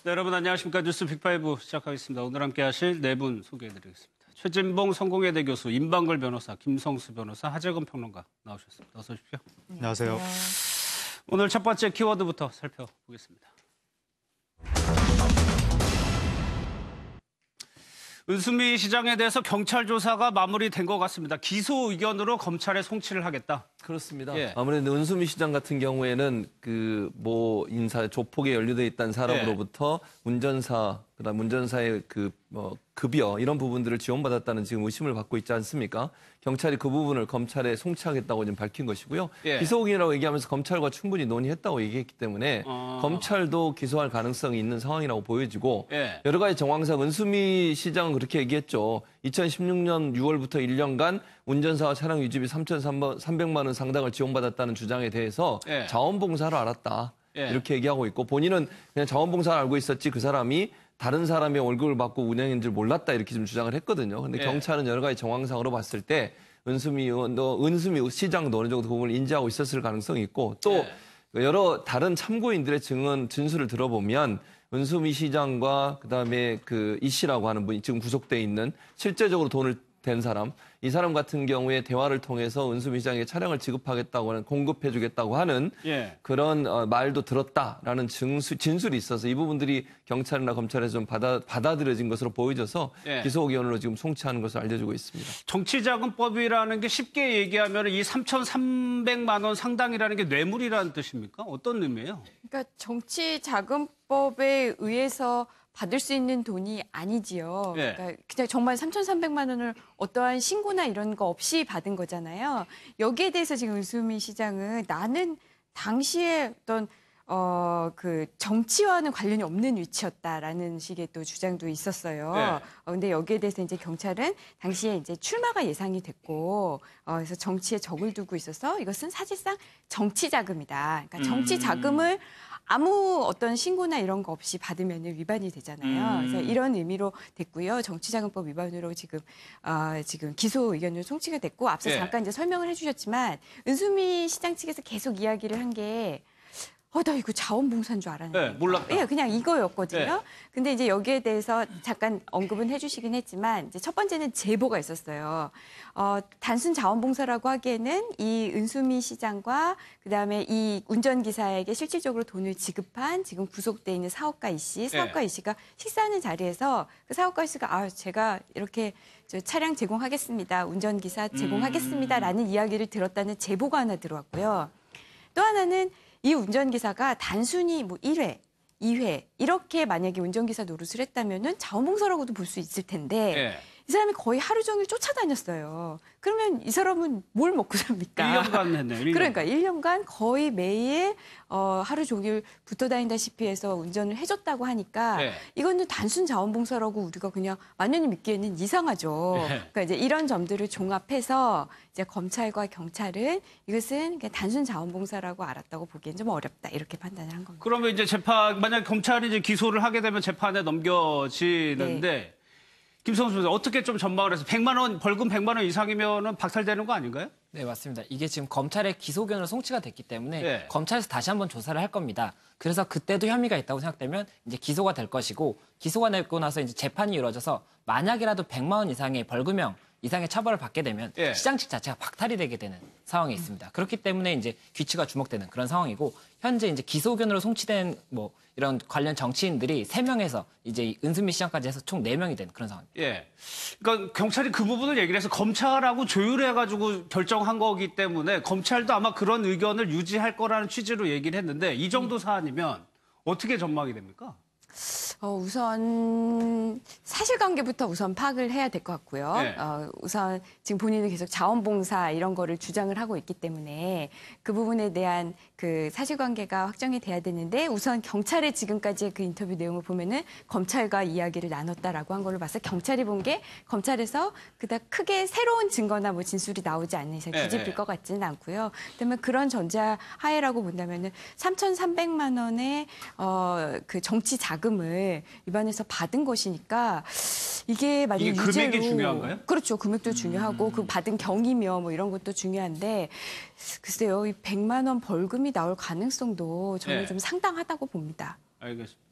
네, 여러분 안녕하십니까. 뉴스 빅5 시작하겠습니다. 오늘 함께 하실 네 분 소개해드리겠습니다. 최진봉 성공회대 교수, 임방글 변호사, 김성수 변호사, 하재건 평론가 나오셨습니다. 어서 오십시오. 안녕하세요. 오늘 첫 번째 키워드부터 살펴보겠습니다. 은수미 시장에 대해서 경찰 조사가 마무리된 것 같습니다. 기소 의견으로 검찰에 송치를 하겠다. 그렇습니다. 예. 아무래도 은수미 시장 같은 경우에는 인사 조폭에 연루돼 있다는 사람으로부터 운전사, 그다음 운전사의 급여 이런 부분들을 지원받았다는 지금 의심을 받고 있지 않습니까? 경찰이 그 부분을 검찰에 송치하겠다고 지금 밝힌 것이고요. 예. 기소 의견이라고 얘기하면서 검찰과 충분히 논의했다고 얘기했기 때문에 검찰도 기소할 가능성이 있는 상황이라고 보여지고 예. 여러 가지 정황상 은수미 시장은 그렇게 얘기했죠. 2016년 6월부터 1년간 운전사와 차량 유지비 3,300만 원 상당을 지원받았다는 주장에 대해서 예. 자원봉사로 알았다. 예. 이렇게 얘기하고 있고 본인은 그냥 자원봉사를 알고 있었지 그 사람이 다른 사람의 월급을 받고 운영인 줄 몰랐다 이렇게 좀 주장을 했거든요. 근데 예. 경찰은 여러 가지 정황상으로 봤을 때 은수미 시장도 어느 정도 그 부분을 인지하고 있었을 가능성이 있고 또 여러 다른 참고인들의 진술을 들어보면 은수미 시장과 그다음에 이 씨라고 하는 분이 지금 구속돼 있는 실제적으로 돈을 댄 사람, 이 사람 같은 경우에 대화를 통해서 은수미 시장에게 차량을 지급하겠다고 하는, 공급해주겠다고 하는 예. 그런 말도 들었다라는 진술이 있어서 이 부분들이 경찰이나 검찰에서 좀 받아들여진 것으로 보여져서 예. 기소 의견으로 지금 송치하는 것을 알려주고 있습니다. 정치자금법이라는 게 쉽게 얘기하면 이 3,300만 원 상당이라는 게 뇌물이라는 뜻입니까? 어떤 의미예요? 그러니까 정치자금법에 의해서 받을 수 있는 돈이 아니지요. 예. 그러니까 그냥 정말 3,300만 원을 어떠한 신고나 이런 거 없이 받은 거잖아요. 여기에 대해서 지금 은수미 시장은 나는 당시에 어떤 정치와는 관련이 없는 위치였다라는 식의 또 주장도 있었어요. 네. 근데 여기에 대해서 이제 경찰은 당시에 이제 출마가 예상이 됐고, 그래서 정치에 적을 두고 있어서 이것은 사실상 정치 자금이다. 그러니까 정치 자금을 아무 어떤 신고나 이런 거 없이 받으면 위반이 되잖아요. 그래서 이런 의미로 됐고요. 정치자금법 위반으로 지금 기소 의견으로 송치가 됐고, 앞서 예. 잠깐 이제 설명을 해주셨지만 은수미 시장 측에서 계속 이야기를 한 게 나 이거 자원봉사인 줄 알았는데. 네, 몰랐다. 예, 그냥 이거였거든요. 네. 근데 이제 여기에 대해서 잠깐 언급은 해주시긴 했지만, 이제 첫 번째는 제보가 있었어요. 단순 자원봉사라고 하기에는 이 은수미 시장과 그다음에 이 운전기사에게 실질적으로 돈을 지급한 지금 구속돼 있는 사업가 이 씨, 사업가 이 씨가 식사하는 자리에서 그 사업가 이 씨가 제가 이렇게 차량 제공하겠습니다. 운전기사 제공하겠습니다라는 이야기를 들었다는 제보가 하나 들어왔고요. 또 하나는 이 운전기사가 단순히 1회, 2회 이렇게 만약에 운전기사 노릇을 했다면은 자원봉사라고도 볼 수 있을 텐데 예. 이 사람이 거의 하루 종일 쫓아다녔어요. 그러면 이 사람은 뭘 먹고 삽니까? 1년간 했네요. 1년간. 그러니까 1년간 거의 매일 하루 종일 붙어 다닌다시피 해서 운전을 해줬다고 하니까 네. 이거는 단순 자원봉사라고 우리가 그냥 만연히 믿기에는 이상하죠. 네. 그러니까 이제 이런 점들을 종합해서 이제 검찰과 경찰은 이것은 그냥 단순 자원봉사라고 알았다고 보기엔 좀 어렵다 이렇게 판단을 한 겁니다. 그러면 이제 만약 경찰이 이제 기소를 하게 되면 재판에 넘겨지는데 김성수 변호사 어떻게 좀 전망을 해서 벌금 100만 원 이상이면은 박탈되는 거 아닌가요? 네, 맞습니다. 이게 지금 검찰의 기소 의견으로 송치가 됐기 때문에 네. 검찰에서 다시 한번 조사를 할 겁니다. 그래서 그때도 혐의가 있다고 생각되면 이제 기소가 될 것이고 기소가 되고 나서 이제 재판이 이루어져서 만약이라도 100만 원 이상의 벌금형 이상의 처벌을 받게 되면 예. 시장 측 자체가 박탈이 되게 되는 상황이 있습니다. 그렇기 때문에 이제 귀치가 주목되는 그런 상황이고 현재 이제 기소 의견으로 송치된 이런 관련 정치인들이 3명에서 이제 은수미 시장까지 해서 총 4명이 된 그런 상황입니다. 예. 그러니까 경찰이 그 부분을 얘기를 해서 검찰하고 조율해가지고 결정한 거기 때문에 검찰도 아마 그런 의견을 유지할 거라는 취지로 얘기를 했는데 이 정도 사안이면 어떻게 전망이 됩니까? 우선 사실관계부터 우선 파악을 해야 될 것 같고요. 네. 우선 지금 본인은 계속 자원봉사 이런 거를 주장을 하고 있기 때문에 그 부분에 대한 그 사실관계가 확정이 돼야 되는데 우선 경찰의 지금까지의 그 인터뷰 내용을 보면은 검찰과 이야기를 나눴다라고 한 걸로 봐서 경찰이 본 게 검찰에서 그닥 크게 새로운 증거나 진술이 나오지 않는 이상 뒤집힐 것 같지는 않고요. 그다음에 그런 전제하에라고 본다면은 3,300만 원의 그 정치 자금을 입안에서 받은 것이니까 이게 만약 이게 유죄로 금액이 중요한가요? 그렇죠. 금액도 중요하고 그 받은 경위며 이런 것도 중요한데 글쎄요. 이 100만 원 벌금이 나올 가능성도 저는 네. 좀 상당하다고 봅니다. 알겠습니다.